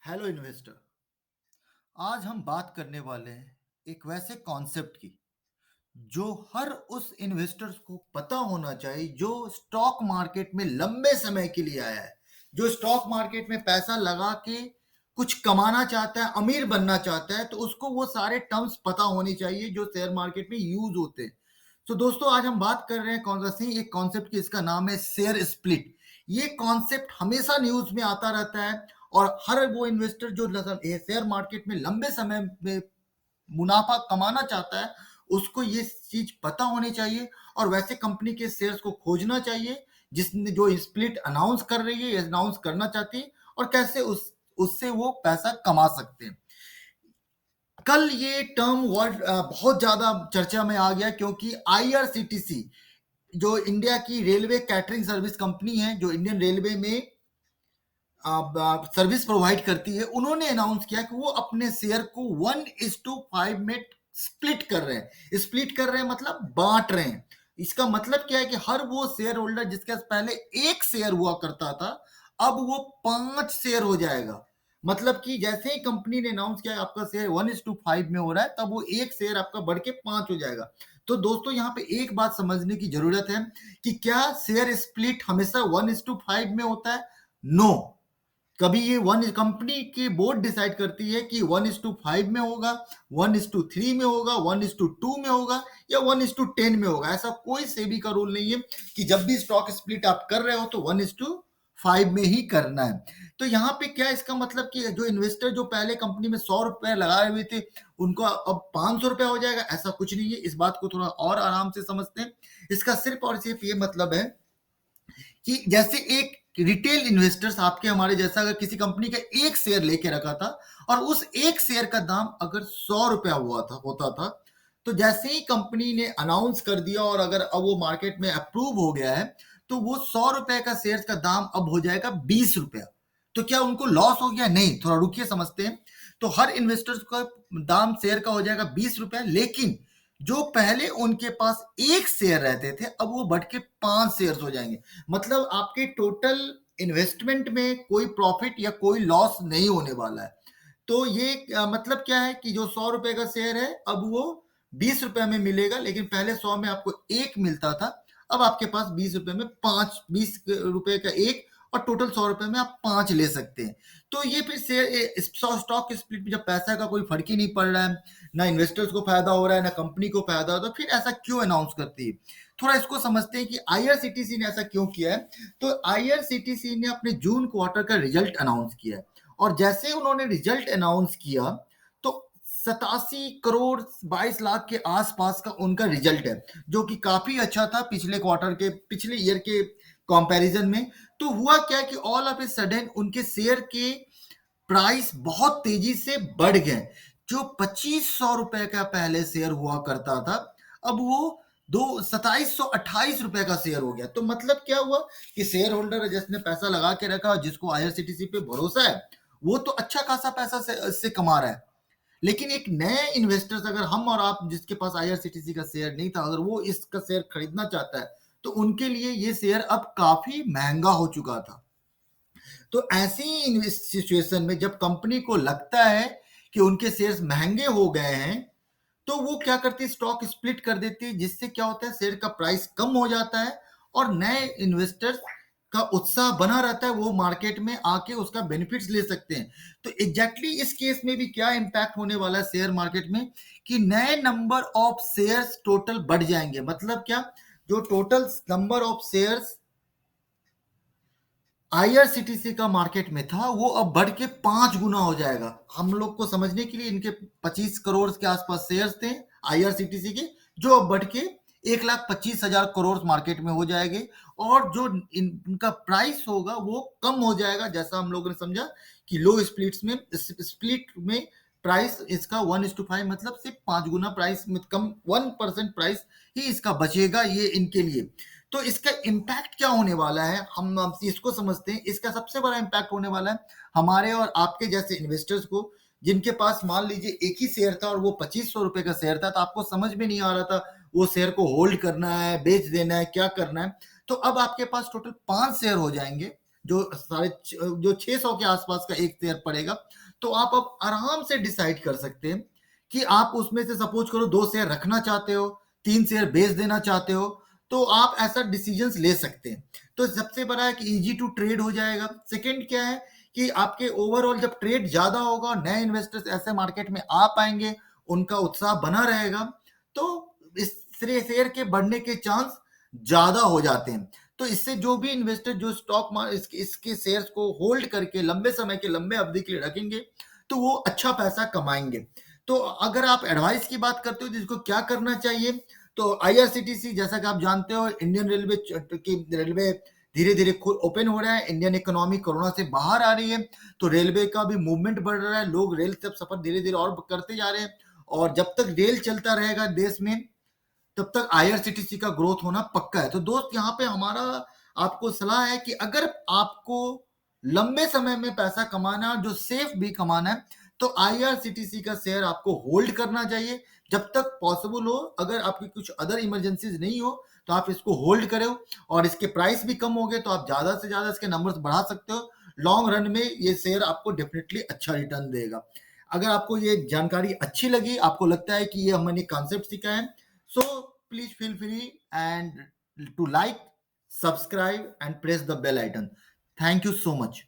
Hello investor. आज हम बात करने वाले हैं एक वैसे कॉन्सेप्ट की जो हर उस इन्वेस्टर्स को पता होना चाहिए जो स्टॉक मार्केट में लंबे समय के लिए आया है, जो स्टॉक मार्केट में पैसा लगा के कुछ कमाना चाहता है, अमीर बनना चाहता है, तो उसको वो सारे टर्म्स पता होने चाहिए जो शेयर मार्केट में यूज होते हैं। तो दोस्तों, आज हम बात कर रहे हैं कौन सा एक कॉन्सेप्ट की, इसका नाम है शेयर स्प्लिट। ये कॉन्सेप्ट हमेशा न्यूज में आता रहता है और हर वो इन्वेस्टर जो शेयर मार्केट में लंबे समय में मुनाफा कमाना चाहता है उसको ये चीज पता होनी चाहिए और वैसे कंपनी के शेयर्स को खोजना चाहिए जिसने जो स्प्लिट अनाउंस कर रही है, अनाउंस करना चाहती है, और कैसे उससे वो पैसा कमा सकते हैं। कल ये टर्म वर्ड बहुत ज्यादा चर्चा में आ गया क्योंकि आईआरसीटीसी जो इंडिया की रेलवे कैटरिंग सर्विस कंपनी है, जो इंडियन रेलवे में सर्विस प्रोवाइड करती है, उन्होंने अनाउंस किया कि वो अपने शेयर को 1:5 में स्प्लिट कर रहे हैं। स्प्लिट कर रहे हैं मतलब बांट रहे हैं। इसका मतलब क्या है कि हर वो शेयर होल्डर जिसके पास पहले एक शेयर हुआ करता था, अब वो 5 शेयर हो जाएगा। मतलब कि जैसे ही कंपनी ने अनाउंस किया आपका शेयर 1:5 में हो रहा है, तब वो एक शेयर आपका बढ़ के 5 हो जाएगा। तो दोस्तों, यहाँ पे एक बात समझने की जरूरत है कि क्या शेयर स्प्लिट हमेशा 1:5 में होता है? नो। कभी ये वन कंपनी की बोर्ड डिसाइड करती है कि 1:5 में होगा, 1:3 में होगा, 1:2 में होगा, या 1:10 में होगा। ऐसा कोई सेबी का रूल नहीं है कि जब भी स्टॉक स्प्लिट आप कर रहे हो तो 1:5 में ही करना है। तो यहाँ पे क्या इसका मतलब कि जो इन्वेस्टर जो पहले कंपनी में 100 रुपए लगाए हुए थे, उनको अब 500 रुपया हो जाएगा? ऐसा कुछ नहीं है। इस बात को थोड़ा और आराम से समझते हैं। इसका सिर्फ और सिर्फ ये मतलब है कि जैसे एक रिटेल इन्वेस्टर्स आपके हमारे जैसा अगर किसी कंपनी का एक शेयर लेके रखा था और उस एक शेयर का दाम अगर 100 रुपया हुआ था होता था, तो जैसे ही कंपनी ने अनाउंस कर दिया और अगर अब वो मार्केट में अप्रूव हो गया है, तो वो 100 रुपए का शेयर का दाम अब हो जाएगा 20 रुपया। तो क्या उनको लॉस हो गया? नहीं। थोड़ा रुकिए, समझते हैं। तो हर इन्वेस्टर्स का दाम शेयर का हो जाएगा 20 रुपया, लेकिन जो पहले उनके पास एक शेयर रहते थे अब वो बढ़ के 5 शेयर हो जाएंगे। मतलब आपके टोटल इन्वेस्टमेंट में कोई प्रॉफिट या कोई लॉस नहीं होने वाला है। तो ये मतलब क्या है कि जो 100 रुपए का शेयर है अब वो 20 रुपए में मिलेगा, लेकिन पहले 100 में आपको एक मिलता था, अब आपके पास 20 रुपए में 20 रुपए का एक, और टोटल 100 रुपए में आप 5 ले सकते हैं। तो ये फिर शेयर स्टॉक स्प्लिट में जब पैसा का कोई फर्क ही नहीं पड़ रहा है, ना इन्वेस्टर्स को फायदा हो रहा है ना कंपनी को फायदा हो रहा है, तो फिर ऐसा क्यों अनाउंस करती है? थोड़ा इसको समझते हैं कि आईआरसीटीसी ने ऐसा क्यों किया है। तो आईआरसीटीसी ने अपने जून क्वार्टर का रिजल्ट अनाउंस किया है, और जैसे उन्होंने रिजल्ट अनाउंस किया तो 87 करोड़ 22 लाख के आसपास का उनका रिजल्ट है, जो कि काफी अच्छा था पिछले क्वार्टर के, पिछले ईयर के कंपैरिजन में। तो हुआ क्या कि ऑल ऑफ ए सडन उनके शेयर के प्राइस बहुत तेजी से बढ़ गए। जो 2500 रुपए का पहले शेयर हुआ करता था, अब वो 2728 रुपए का शेयर हो गया। तो मतलब क्या हुआ कि शेयर होल्डर जिसने पैसा लगा के रखा और जिसको आईआरसीटीसी पे भरोसा है, वो तो अच्छा खासा पैसा से कमा रहा है। लेकिन एक नए इन्वेस्टर्स, अगर हम और आप जिसके पास आईआरसीटीसी का शेयर नहीं था, अगर वो इसका शेयर खरीदना चाहता है, तो उनके लिए ये शेयर अब काफी महंगा हो चुका था। तो ऐसी सिचुएशन में जब कंपनी को लगता है कि उनके शेयर्स महंगे हो गए हैं, तो वो क्या करती है, स्टॉक स्प्लिट कर देती है, जिससे क्या होता है शेयर का प्राइस कम हो जाता है और नए इन्वेस्टर्स का उत्साह बना रहता है, वो मार्केट में आके उसका बेनिफिट्स ले सकते हैं। तो एग्जैक्टली इस केस में भी क्या इंपैक्ट होने वाला है शेयर मार्केट में कि नए नंबर ऑफ शेयर्स टोटल बढ़ जाएंगे। मतलब क्या, जो total number of shares IRCTC का मार्केट में था वो अब बढ़ के 5 गुना हो जाएगा। हम लोग को समझने के लिए, इनके 25 करोड़ के आसपास शेयर्स थे आईआरसीटीसी के, जो अब बढ़ के 1,25,000 करोड़ मार्केट में हो जाएंगे, और जो इनका प्राइस होगा वो कम हो जाएगा। जैसा हम लोगों ने समझा कि लो स्प्लिट में प्राइस इसका 1:5, मतलब सिर्फ 5 गुना प्राइस में कम, 1% प्राइस ही इसका बचेगा ये इनके लिए। तो इसका इम्पैक्ट क्या होने वाला है, हम इसको समझते हैं। इसका सबसे बड़ा इम्पैक्ट होने वाला है हमारे और आपके जैसे इन्वेस्टर्स को, जिनके पास मान लीजिए एक ही शेयर था और वो 2500 रुपए का शेयर था, तो आपको समझ में नहीं आ रहा था वो शेयर को होल्ड करना है, बेच देना है, क्या करना है। तो अब आपके पास टोटल 5 शेयर हो जाएंगे, जो 600 के आसपास का एक शेयर पड़ेगा, तो आप अब आराम से डिसाइड कर सकते हैं कि आप उसमें से सपोज करो 2 शेयर रखना चाहते हो, 3 शेयर बेच देना चाहते हो, तो आप ऐसा डिसीजंस ले सकते हैं। तो सबसे बड़ा है कि ईजी टू ट्रेड हो जाएगा। सेकंड क्या है कि आपके ओवरऑल जब ट्रेड ज्यादा होगा, नए इन्वेस्टर्स ऐसे मार्केट में आ पाएंगे, उनका उत्साह बना रहेगा, तो इस शेयर के बढ़ने के चांस ज्यादा हो जाते हैं। तो इससे जो भी इन्वेस्टर जो स्टॉक इसके शेयर्स को होल्ड करके लंबे समय के लंबे अवधि के लिए रखेंगे, तो वो अच्छा पैसा कमाएंगे। तो अगर आप एडवाइस की बात करते हो जिसको क्या करना चाहिए, तो आईआरसीटीसी जैसा कि आप जानते हो, इंडियन रेलवे की रेलवे धीरे धीरे खुद ओपन हो रहा है, इंडियन इकोनॉमी कोरोना से बाहर आ रही है, तो रेलवे का भी मूवमेंट बढ़ रहा है, लोग रेल से सफर धीरे धीरे और करते जा रहे हैं, और जब तक रेल चलता रहेगा देश में, तब तक आईआरसीटीसी का ग्रोथ होना पक्का है। तो दोस्त यहाँ पे हमारा आपको सलाह है कि अगर आपको लंबे समय में पैसा कमाना, जो सेफ भी कमाना है, तो आईआरसीटीसी का शेयर आपको होल्ड करना चाहिए जब तक पॉसिबल हो। अगर आपकी कुछ अदर इमरजेंसीज नहीं हो तो आप इसको होल्ड करो, और इसके प्राइस भी कम हो गए तो आप ज्यादा से ज्यादा इसके नंबर्स बढ़ा सकते हो। लॉन्ग रन में ये शेयर आपको डेफिनेटली अच्छा रिटर्न देगा। अगर आपको ये जानकारी अच्छी लगी, आपको लगता है कि ये हमने कॉन्सेप्ट सीखा है, so please feel free and to like, subscribe and press the bell icon. Thank you so much.